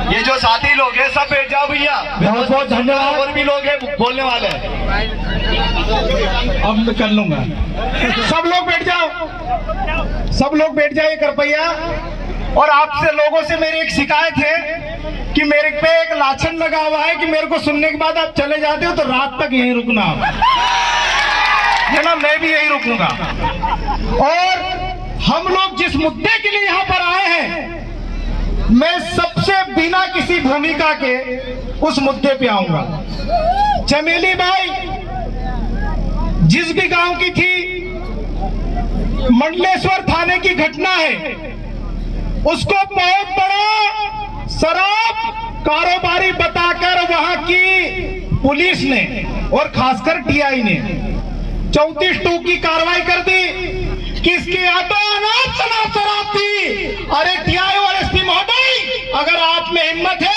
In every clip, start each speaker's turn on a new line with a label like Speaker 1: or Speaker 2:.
Speaker 1: ये जो साथी लोग हैं सब बैठ जाओ भैया।
Speaker 2: बहुत बहुत धन्यवाद।
Speaker 1: और भी लोग हैं बोलने वाले।
Speaker 2: अब मैं कर लूंगा। सब लोग बैठ जाओ, सब लोग बैठ जाइए कृपया। और आपसे लोगों से मेरी एक शिकायत है कि मेरे पे एक लाछन लगा हुआ है कि मेरे को सुनने के बाद आप चले जाते हो तो रात तक यहीं रुकना है ना। मैं भी यहीं रुकूंगा। और हम लोग जिस मुद्दे के लिए यहाँ पर आए हैं, मैं सबसे बिना किसी भूमिका के उस मुद्दे पे आऊंगा। चमेली बाई जिस भी गांव की थी, मंडलेश्वर थाने की घटना है, उसको बहुत बड़ा शराब कारोबारी बताकर वहां की पुलिस ने और खासकर टीआई ने 34(2) की कार्रवाई कर दी कि इसके आटा अनाप शनाप शराब थी। अरे टीआई और एसपी महोदय, अगर आप में हिम्मत है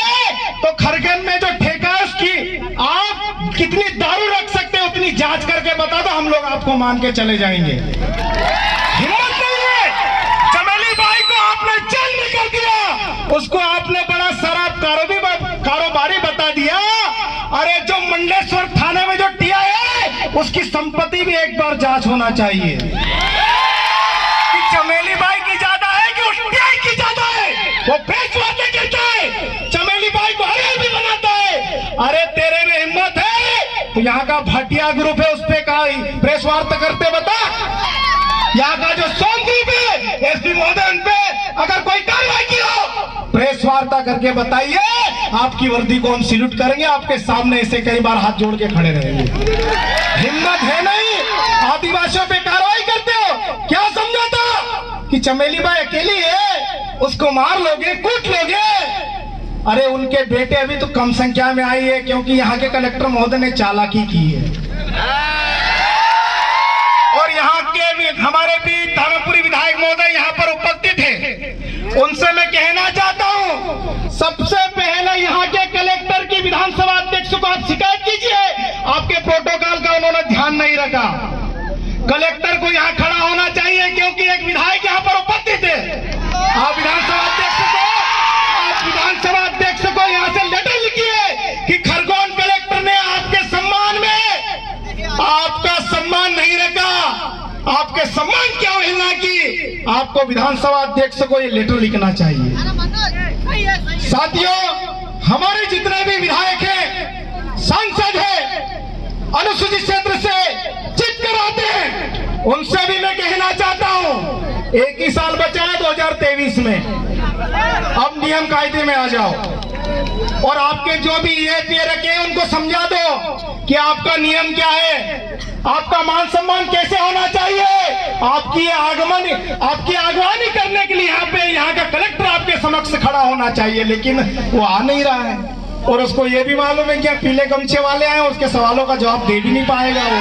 Speaker 2: तो खरगन में जो ठेका है उसकी आप कितनी दारू रख सकते हो उतनी जांच करके बता दो, हम लोग आपको मान के चले जाएंगे। हिम्मत नहीं है। चमेली बाई को आपने जेल में कर दिया, उसको आपने बड़ा शराब कारोबारी बता दिया। अरे जो मंडलेश्वर थाने में जो टीआई है उसकी संपत्ति भी एक बार जांच होना चाहिए कि चमेली बाई की ज्यादा है कि उस टीआई की ज्यादा है। वो बेचवाते करता है, चमेली बाई को हरे भी बनाता है। अरे तेरे में हिम्मत है तो यहाँ का भाटिया ग्रुप है उस पे का प्रेस वार्ता करते बता। यहाँ का जो सोम ग्रुप है एसपी महोदय उन पे अगर कोई कार्रवाई की हो प्रेस वार्ता करके बताइए। आपकी वर्दी को हम सैल्यूट करेंगे, आपके सामने ऐसे कई बार हाथ जोड़ के खड़े रहेंगे। हिम्मत है नहीं, आदिवासियों पे कार्रवाई करते हो। क्या समझा था कि चमेली बाई अकेली है, उसको मार लोगे, कूट लोगे। अरे उनके बेटे अभी तो कम संख्या में आई है क्योंकि यहाँ के कलेक्टर महोदय ने चालाकी की है। और यहाँ के हमारे भी धर्मपुरी विधायक महोदय यहाँ पर उपस्थित हैं, उनसे मैं कहना चाहता हूँ सबसे पहले यहाँ के कलेक्टर की विधानसभा अध्यक्ष को आप शिकायत कीजिए। आपके प्रोटोकॉल का उन्होंने ध्यान नहीं रखा। कलेक्टर को यहाँ खड़ा होना चाहिए क्योंकि एक विधायक यहाँ पर उपस्थित है। आप विधानसभा अध्यक्ष को यहाँ से लेटर लिखिए कि खरगोन कलेक्टर ने आपके सम्मान में आपका सम्मान नहीं रखा, आपके सम्मान की अवहेलना की। आपको विधानसभा अध्यक्ष को ये लेटर लिखना चाहिए। साथियों, हमारे जितने भी विधायक हैं, सांसद हैं, अनुसूचित क्षेत्र से जीत कर आते हैं, उनसे भी मैं कहना चाहता हूं एक ही साल बचा है 2023 में। अब नियम कायदे में आ जाओ और आपके जो भी ये रखे हैं उनको समझा दो कि आपका नियम क्या है, आपका मान सम्मान कैसे होना चाहिए। आपकी आगवानी करने के लिए यहाँ का कलेक्टर आपके समक्ष खड़ा होना चाहिए, लेकिन वो आ नहीं रहा है। और उसको ये भी मालूम है कि पीले गमछे वाले आए, उसके सवालों का जवाब दे भी नहीं पाएगा वो।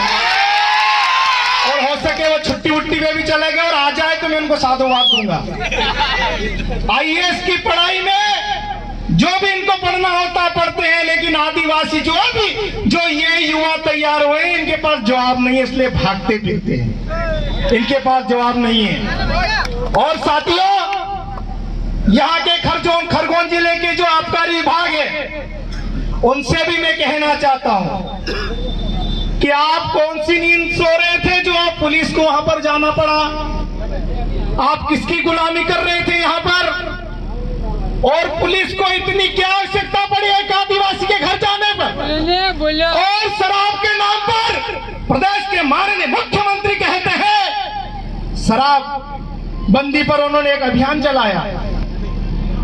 Speaker 2: और हो सके वो छुट्टी वुट्टी में भी चले गए और आ जाए तो मैं उनको साधुवाद दूंगा। आईएएस की पढ़ाई में जो भी इनको पढ़ना होता है पढ़ते हैं, लेकिन आदिवासी जो ये युवा तैयार हुए इनके पास जवाब नहीं है, इसलिए भागते फिरते हैं। इनके पास जवाब नहीं है। और साथियों, यहाँ के खरगोन जिले के जो आबकारी विभाग है उनसे भी मैं कहना चाहता हूं कि आप कौन सी नींद सो रहे थे जो आप पुलिस को वहां पर जाना पड़ा। आप किसकी गुलामी कर रहे थे यहाँ पर, और पुलिस को इतनी क्या आवश्यकता पड़ी एक आदिवासी के घर जाने पर। और शराब के नाम पर प्रदेश के माननीय मुख्यमंत्री कहते हैं शराब बंदी पर उन्होंने एक अभियान चलाया।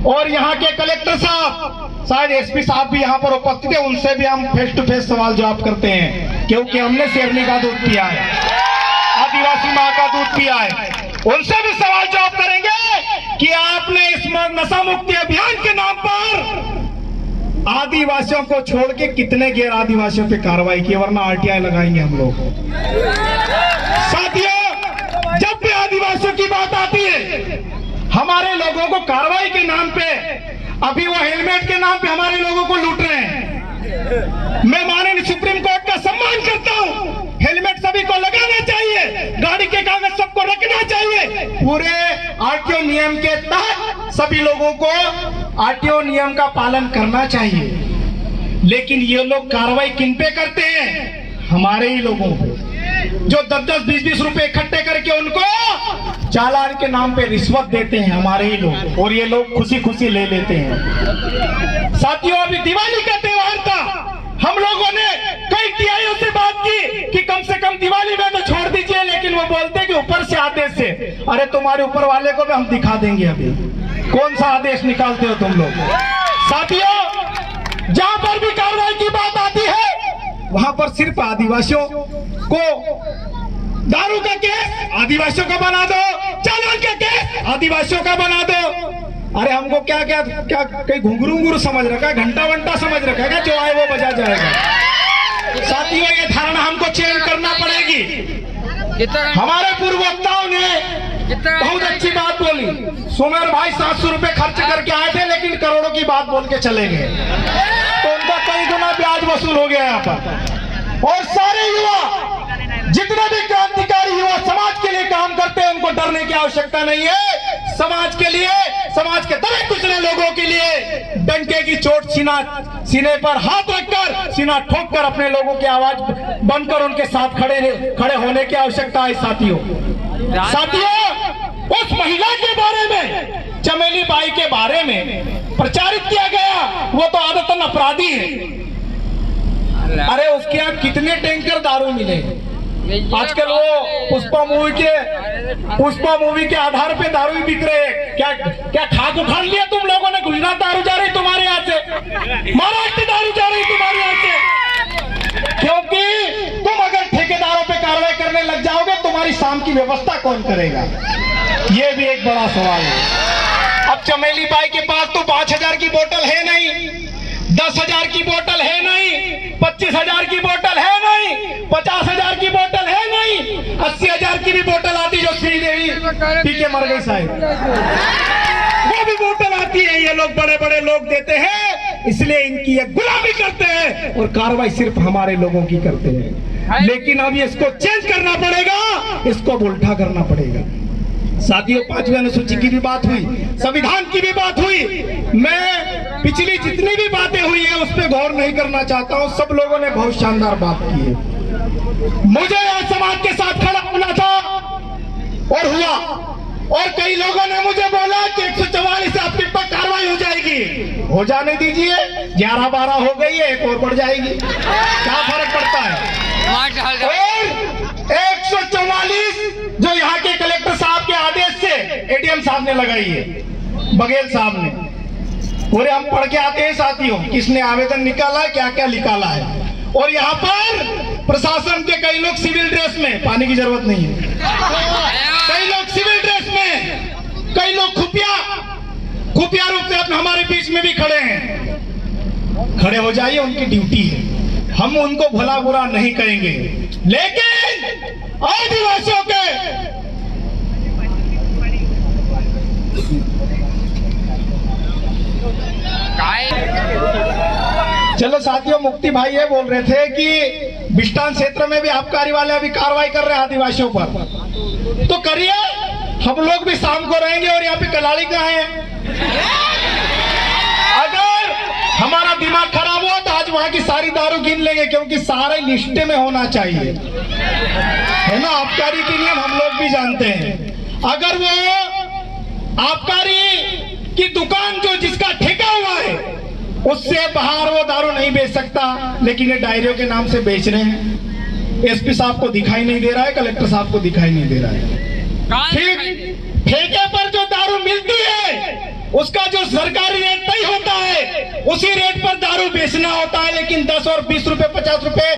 Speaker 2: और यहाँ के कलेक्टर साहब, शायद एसपी साहब भी यहाँ पर उपस्थित है, उनसे भी हम फेस टू फेस सवाल जवाब करते हैं क्योंकि हमने शेरनी का दूध पिया है, आदिवासी माँ का दूध पिया है। उनसे भी सवाल जवाब करेंगे कि आपने इस नशा मुक्ति अभियान के नाम पर आदिवासियों को छोड़ के कितने गैर आदिवासियों पे कार्रवाई की, वरना आरटीआई लगाएंगे हम लोग। साथियों, जब भी आदिवासियों की बात आती है हमारे लोगों को कार्रवाई के नाम पे, अभी वो हेलमेट के नाम पे हमारे लोगों को लूट रहे हैं। मैं माननीय सुप्रीम कोर्ट का सम्मान करता हूं, हेलमेट सभी को लगाना चाहिए, गाड़ी के कागज सबको रखना चाहिए, पूरे आरटीओ नियम के तहत सभी लोगों को आरटीओ नियम का पालन करना चाहिए, लेकिन ये लोग कार्रवाई किन पे करते हैं? हमारे ही लोगों पे, जो 10-10, 20-20 रुपए इकट्ठे करके उनको चालान के नाम पे रिश्वत देते हैं हमारे ही लोग, और ये लोग खुशी खुशी ले लेते हैं। साथियों, अभी दिवाली का त्योहार था, हम लोगों ने कई टीआईओ से बात की कि कम से कम दिवाली में तो छोड़ दीजिए, लेकिन वो बोलते हैं कि ऊपर से आदेश से। अरे तुम्हारे ऊपर वाले को भी हम दिखा देंगे, अभी कौन सा आदेश निकालते हो तुम लोग। साथियों, जहां पर भी कार्रवाई की बात आती है वहां पर सिर्फ आदिवासियों को दारू का केस आदिवासियों का बना दो, चालान का केस आदिवासियों का बना दो। अरे हमको क्या क्या क्या कहीं घुंघरू समझ रखा है, घंटा वंटा समझ रखा है, जो आए वो बजा जाएगा। साथियों, ये धारणा हमको चेंज करना पड़ेगी। हमारे पूर्ववक्ताओं ने बहुत अच्छी बात बोली। सुमेर भाई 700 रुपए खर्च करके आए थे, लेकिन करोड़ों की बात बोल के चले गए, तो उनका कई गुना ब्याज वसूल हो गया यहाँ पर। और सारे युवा, जितने भी क्रांतिकारी युवा समाज के लिए काम करते हैं, उनको डरने की आवश्यकता नहीं है। समाज के लिए, समाज के दबे कुचले लोगों के लिए डंके की चोट सीने पर हाथ रखकर, सीना ठोक कर अपने लोगों की आवाज बनकर उनके साथ खड़े होने की आवश्यकता है। साथियों, उस महिला के बारे में, चमेली बाई के बारे में प्रचारित किया गया, वो तो आदतन अपराधी है। अरे उसके यहाँ कितने टैंकर दारू मिले। आजकल वो पुष्पा मूवी के आधार पे दारू बिक रहे हैं। क्या खाक उखाड़ लिया तुम लोगों ने? गुजरात दारू जा रही तुम्हारे यहाँ से, महाराष्ट्र दारू जा रही तुम्हारे यहाँ से, क्योंकि तुम अगर ठेकेदारों पे कार्रवाई करने लग जाओगे, तुम्हारी शाम की व्यवस्था कौन करेगा? ये भी एक बड़ा सवाल है। अब चमेली बाई के पास तो 5,000 की बोतल है नहीं, 10,000 की बोतल है नहीं, 25,000 की बोतल है नहीं, 50,000 की बोतल है नहीं, 80,000 की भी बोतल आती जो श्रीदेवी पी के मर गई साहब, वो भी बोतल आती है। ये लोग बड़े बड़े लोग देते हैं, इसलिए इनकी ये गुलामी करते हैं और कार्रवाई सिर्फ हमारे लोगों की करते हैं। लेकिन अब इसको चेंज करना पड़ेगा, इसको उल्टा करना पड़ेगा। साथियों, 5वीं अनुसूची की भी बात हुई, संविधान की भी बात हुई। मैं पिछली जितनी भी बातें हुई है उस पर गौर नहीं करना चाहता हूं। सब लोगों ने बहुत शानदार बात की है। मुझे समाज के साथ खड़ा होना था और हुआ, और कई लोगों ने मुझे बोला कि 144 से आपके पर कार्रवाई हो जाएगी। हो जाने दीजिए, 11-12 हो गई है, एक और बढ़ जाएगी, क्या फर्क पड़ता है। और 144 जो यहाँ के कलेक्टर साहब के आदेश से एडीएम साहब ने लगाई है, बघेल साहब ने, पूरे हम पढ़ के आते हैं साथियों, किसने आवेदन निकाला है, क्या क्या निकाला है। और यहाँ पर प्रशासन के कई लोग सिविल ड्रेस में, पानी की जरूरत नहीं है, कई लोग सिविल ड्रेस में, कई लोग खुफिया रूप से हमारे बीच में भी खड़े हैं। खड़े हो जाइए, उनकी ड्यूटी है, हम उनको भला बुरा नहीं कहेंगे। लेकिन आदिवासियों के चलो साथियों, मुक्ति भाई ये बोल रहे थे कि बिस्टान क्षेत्र में भी आबकारी वाले अभी कार्रवाई कर रहे हैं आदिवासियों पर, तो करिए, हम लोग भी शाम को रहेंगे। और यहाँ पे कलाड़ी कहाँ है? अगर हमारा दिमाग खराब हुआ तो आज वहां की सारी दारू गिन लेंगे, क्योंकि सारे लिस्ट में होना चाहिए, है ना। आबकारी के नियम हम लोग भी जानते हैं। अगर वो आबकारी की दुकान जो जिसका ठेका हुआ है, उससे बाहर वो दारू नहीं बेच सकता, लेकिन ये डायरियों के नाम से बेच रहे हैं। एसपी साहब को दिखाई नहीं दे रहा है, कलेक्टर साहब को दिखाई नहीं दे रहा है। ठीक, ठेके पर जो दारू मिलती है उसका जो सरकारी रेट तय होता है, उसी रेट पर दारू बेचना होता है। लेकिन 10 और 20 रुपए, 50 रुपए